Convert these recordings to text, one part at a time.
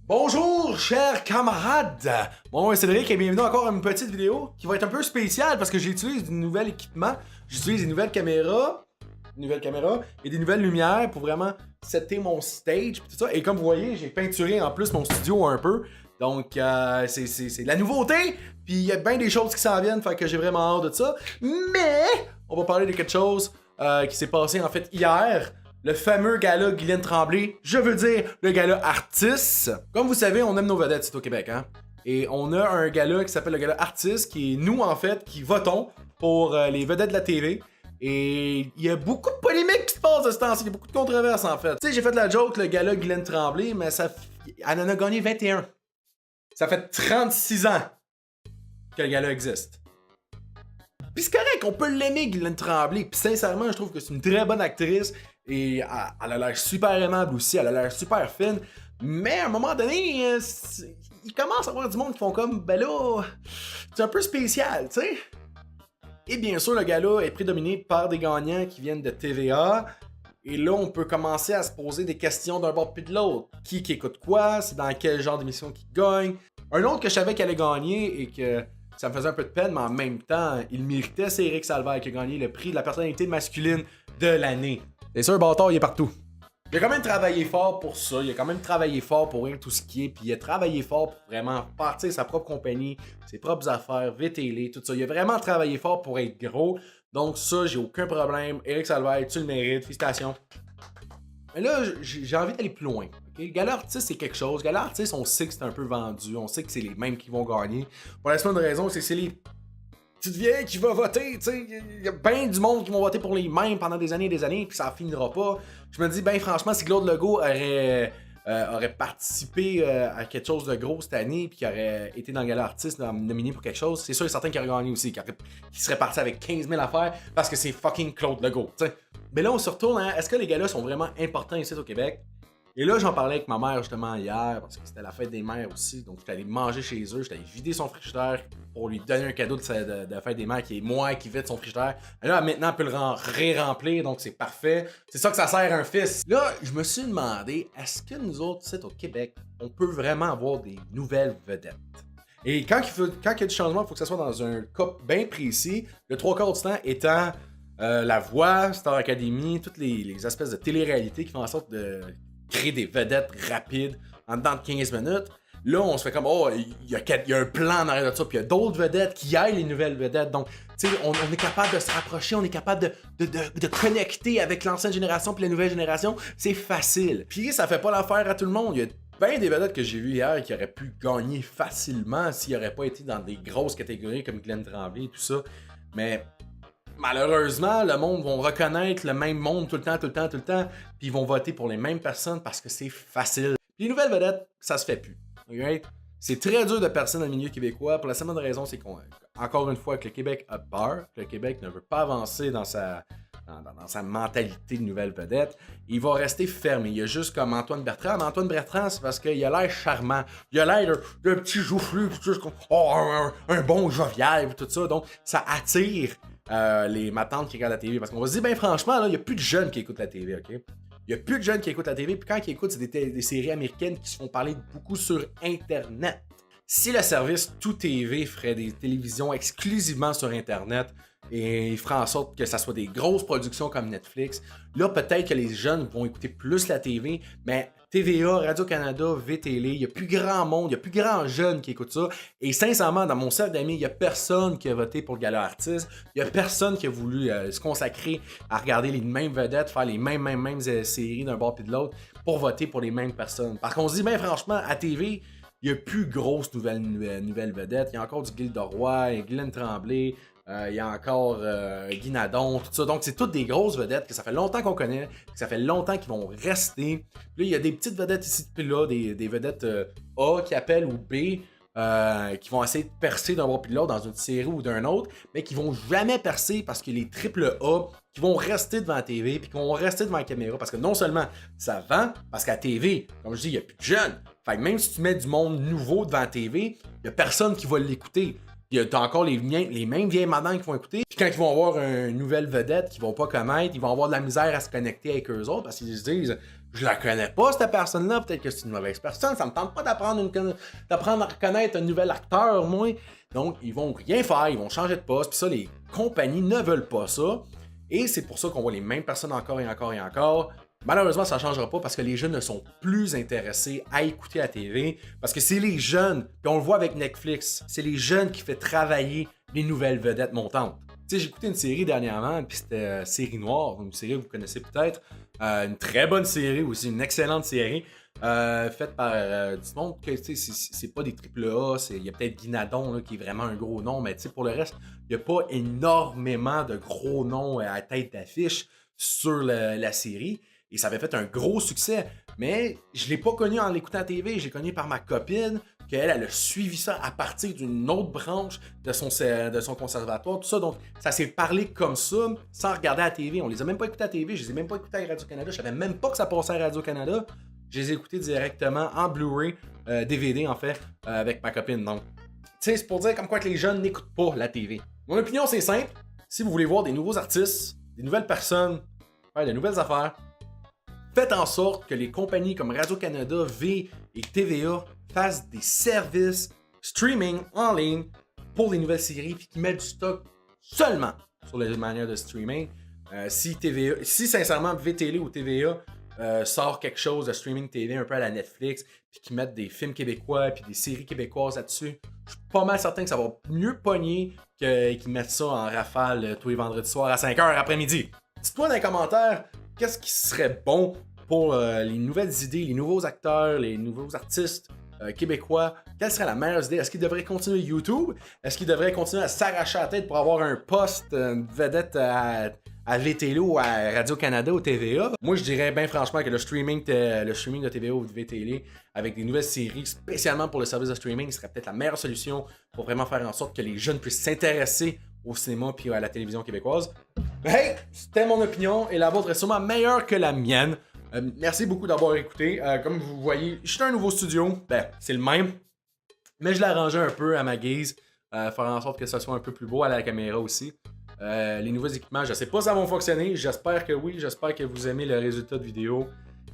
Bonjour, chers camarades! Mon nom est Cédric et bienvenue encore à une petite vidéo qui va être un peu spéciale parce que j'utilise du nouvel équipement. J'utilise des nouvelles caméras et des nouvelles lumières pour vraiment setter mon stage et tout ça. Et comme vous voyez, j'ai peinturé en plus mon studio un peu. Donc, c'est de la nouveauté. Puis il y a bien des choses qui s'en viennent, fait que j'ai vraiment hâte de ça. Mais, on va parler de quelque chose qui s'est passé en fait hier. Le fameux gala Guylaine Tremblay, je veux dire le gala Artis. Comme vous savez, on aime nos vedettes ici au Québec, hein? Et on a un gala qui s'appelle le gala Artis, qui est nous en fait, qui votons pour les vedettes de la TV. Et il y a beaucoup de polémiques qui se passent de ce temps-ci, il y a beaucoup de controverses en fait. Tu sais, j'ai fait la joke, le gala Guylaine Tremblay, mais elle en a gagné 21. Ça fait 36 ans que le gala existe. Puis c'est correct, on peut l'aimer, Guylaine Tremblay. Puis sincèrement, je trouve que c'est une très bonne actrice. Et elle a l'air super aimable aussi, elle a l'air super fine. Mais à un moment donné, il commence à avoir du monde qui font comme, ben là, c'est un peu spécial, tu sais. Et bien sûr, le gala est prédominé par des gagnants qui viennent de TVA. Et là, on peut commencer à se poser des questions d'un bord puis de l'autre. Qui écoute quoi? C'est dans quel genre d'émission qui gagne? Un autre que je savais qu'elle allait gagner et que ça me faisait un peu de peine, mais en même temps, il méritait, c'est Eric Salvaire qui a gagné le prix de la personnalité masculine de l'année. C'est sûr, bâtard, il est partout. Il a quand même travaillé fort pour ça, il a quand même travaillé fort pour rien tout ce qui est, puis il a travaillé fort pour vraiment partir sa propre compagnie, ses propres affaires, VTL, tout ça. Il a vraiment travaillé fort pour être gros, donc ça, j'ai aucun problème. Eric Salvaire, tu le mérites, félicitations. Mais là, j'ai envie d'aller plus loin. Okay? Gala Artis, c'est quelque chose. Gala Artis, on sait que c'est un peu vendu, on sait que c'est les mêmes qui vont gagner. Pour la simple raison, c'est les petites vieilles qui vont voter, tu sais, il y a bien du monde qui vont voter pour les mêmes pendant des années et des années, puis ça finira pas. Je me dis, ben franchement, si Claude Legault aurait participé à quelque chose de gros cette année, puis qu'il aurait été dans le gala artiste nominé pour quelque chose, c'est sûr et certain qu'il aurait gagné aussi, qu'il serait parti avec 15 000 affaires, parce que c'est fucking Claude Legault, tu sais. Mais là, on se retourne, hein, est-ce que les galas sont vraiment importants ici au Québec? Et là, j'en parlais avec ma mère justement hier, parce que c'était la fête des mères aussi. Donc, j'étais allé manger chez eux, j'étais allé vider son frigidaire pour lui donner un cadeau de fête des mères qui est moi qui vide son frigidaire. Et là, maintenant, elle peut le ré-remplir, donc c'est parfait. C'est ça que ça sert à un fils. Là, je me suis demandé, est-ce que nous autres, ici au Québec, on peut vraiment avoir des nouvelles vedettes? Et quand il y a du changement, il faut que ça soit dans un cas bien précis. Le 3/4 du temps étant La Voix, Star Academy, toutes les espèces de télé-réalités qui font en sorte de créer des vedettes rapides en dedans de 15 minutes. Là, on se fait comme, oh, il y a un plan en arrière de ça, puis il y a d'autres vedettes qui aillent les nouvelles vedettes. Donc, tu sais, on est capable de se rapprocher, on est capable de connecter avec l'ancienne génération puis la nouvelle génération. C'est facile. Puis ça fait pas l'affaire à tout le monde. Il y a bien des vedettes que j'ai vues hier qui auraient pu gagner facilement s'ils n'auraient pas été dans des grosses catégories comme Guylaine Tremblay et tout ça. Mais malheureusement, le monde va reconnaître le même monde tout le temps, puis ils vont voter pour les mêmes personnes parce que c'est facile. Puis les nouvelles vedettes, ça se fait plus. Okay? C'est très dur de percer dans le milieu québécois. Pour la simple raison, c'est qu'encore une fois, que le Québec a peur, que le Québec ne veut pas avancer dans sa mentalité de nouvelle vedette. Il va rester fermé. Il y a juste comme Antoine Bertrand. Mais Antoine Bertrand, c'est parce qu'il a l'air charmant. Il a l'air d'un petit joufflu, un bon jovial, tout ça. Donc, ça attire les matantes qui regardent la TV. Parce qu'on va se dire, ben franchement, il n'y a plus de jeunes qui écoutent la TV, OK? Il n'y a plus de jeunes qui écoutent la TV, puis quand ils écoutent, c'est des séries américaines qui se font parler beaucoup sur Internet. Si le service Tout TV ferait des télévisions exclusivement sur Internet et ferait en sorte que ça soit des grosses productions comme Netflix, là, peut-être que les jeunes vont écouter plus la TV, mais TVA, Radio-Canada, VTL, il y a plus grand monde, il y a plus grand jeunes qui écoutent ça. Et sincèrement, dans mon cercle d'amis, il y a personne qui a voté pour le gala artiste. Il y a personne qui a voulu se consacrer à regarder les mêmes vedettes, faire les mêmes séries d'un bord puis de l'autre pour voter pour les mêmes personnes. Parce qu'on se dit, ben franchement, à TV, il y a plus grosse nouvelle vedette. Il y a encore du Gilles Roy, Guylaine Tremblay, il y a encore Guy Nadon, tout ça. Donc, c'est toutes des grosses vedettes que ça fait longtemps qu'on connaît, que ça fait longtemps qu'ils vont rester. Puis là, il y a des petites vedettes ici puis là, des vedettes A qui appellent ou B, qui vont essayer de percer d'un bord puis de l'autre dans une série ou d'un autre, mais qui vont jamais percer parce que les triple A qui vont rester devant la TV puis qui vont rester devant la caméra parce que non seulement ça vend, parce qu'à la TV, comme je dis, il n'y a plus de jeunes. Fait que même si tu mets du monde nouveau devant la TV, il n'y a personne qui va l'écouter. T'as encore les mêmes vieilles madames qui vont écouter. Puis quand ils vont avoir une nouvelle vedette qu'ils vont pas connaître, ils vont avoir de la misère à se connecter avec eux autres parce qu'ils se disent Je la connais pas, cette personne-là. Peut-être que c'est une mauvaise personne. Ça me tente pas d'apprendre à reconnaître un nouvel acteur, moi. Donc, ils vont rien faire. Ils vont changer de poste. Puis ça, les compagnies ne veulent pas ça. Et c'est pour ça qu'on voit les mêmes personnes encore et encore et encore. Malheureusement, ça ne changera pas parce que les jeunes ne sont plus intéressés à écouter la TV. Parce que c'est les jeunes, puis on le voit avec Netflix, c'est les jeunes qui font travailler les nouvelles vedettes montantes. Tu sais, j'ai écouté une série dernièrement, puis c'était Série Noire, une série que vous connaissez peut-être. Une très bonne série aussi, une excellente série. Faite par du monde que c'est pas des AAA, il y a peut-être Guinadon là, qui est vraiment un gros nom, mais pour le reste, il n'y a pas énormément de gros noms à tête d'affiche sur la série. Et ça avait fait un gros succès. Mais je ne l'ai pas connu en l'écoutant à la TV. J'ai connu par ma copine, qu'elle a suivi ça à partir d'une autre branche de son conservatoire, tout ça. Donc, ça s'est parlé comme ça, sans regarder à la TV. On les a même pas écoutés à la TV. Je les ai même pas écoutés à Radio-Canada. Je savais même pas que ça passait à Radio-Canada. Je les ai écoutés directement en Blu-ray, DVD en fait, avec ma copine. Donc, tu sais, c'est pour dire comme quoi que les jeunes n'écoutent pas la TV. Mon opinion, c'est simple. Si vous voulez voir des nouveaux artistes, des nouvelles personnes, faire de nouvelles affaires, faites en sorte que les compagnies comme Radio-Canada, V et TVA fassent des services streaming en ligne pour les nouvelles séries puis qui mettent du stock seulement sur les manières de streaming. Si sincèrement VTL ou TVA sort quelque chose de streaming TV un peu à la Netflix puis qui mettent des films québécois puis des séries québécoises là-dessus, je suis pas mal certain que ça va mieux pogner qu'ils mettent ça en rafale tous les vendredis soirs à 5h après-midi. Dites-moi dans les commentaires qu'est-ce qui serait bon pour les nouvelles idées, les nouveaux acteurs, les nouveaux artistes québécois. Quelle serait la meilleure idée? Est-ce qu'ils devraient continuer YouTube? Est-ce qu'ils devraient continuer à s'arracher la tête pour avoir un poste, une vedette à VTL ou à Radio-Canada ou TVA? Moi, je dirais bien franchement que le streaming de TVA ou de VTL avec des nouvelles séries, spécialement pour le service de streaming, serait peut-être la meilleure solution pour vraiment faire en sorte que les jeunes puissent s'intéresser au cinéma puis à la télévision québécoise. Hey, c'était mon opinion et la vôtre est sûrement meilleure que la mienne. Merci beaucoup d'avoir écouté. Comme vous voyez, je suis un nouveau studio. Ben, c'est le même. Mais je l'ai arrangé un peu à ma guise. Faire en sorte que ça soit un peu plus beau à la caméra aussi. Les nouveaux équipements, je sais pas si ça va fonctionner. J'espère que oui. J'espère que vous aimez le résultat de vidéo.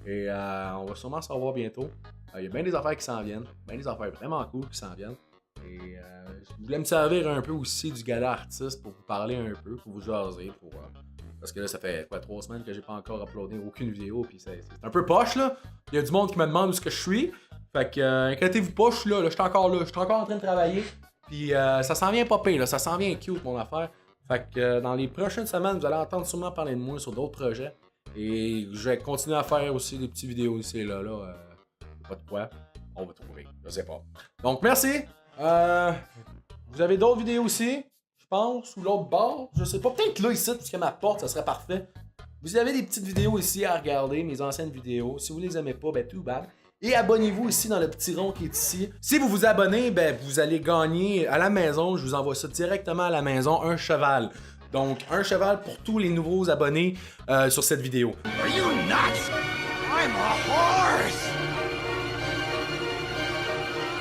Et on va sûrement se revoir bientôt. Il y a bien des affaires qui s'en viennent. Bien des affaires vraiment cool qui s'en viennent. Et je voulais me servir un peu aussi du gala artiste pour vous parler un peu, pour vous jaser, parce que là, ça fait 3 semaines que j'ai pas encore uploadé aucune vidéo, puis c'est un peu poche là. Il y a du monde qui me demande où est-ce que je suis. Fait que inquiétez-vous pas, je suis là, je suis encore là, je suis encore en train de travailler. Puis ça s'en vient pas pire, là, ça s'en vient cute mon affaire. Fait que dans les prochaines semaines, vous allez entendre sûrement parler de moi sur d'autres projets. Et je vais continuer à faire aussi des petites vidéos ici et là. Pas de quoi. On va trouver, je sais pas. Donc merci. Vous avez d'autres vidéos aussi, je pense, ou l'autre bord, je sais pas. Peut-être là, ici, puisque ma porte, ça serait parfait. Vous avez des petites vidéos ici à regarder, mes anciennes vidéos. Si vous les aimez pas, ben tout bad. Et abonnez-vous ici dans le petit rond qui est ici. Si vous vous abonnez, ben vous allez gagner à la maison. Je vous envoie ça directement à la maison, un cheval. Donc, un cheval pour tous les nouveaux abonnés sur cette vidéo. Are you nuts? I'm a horse!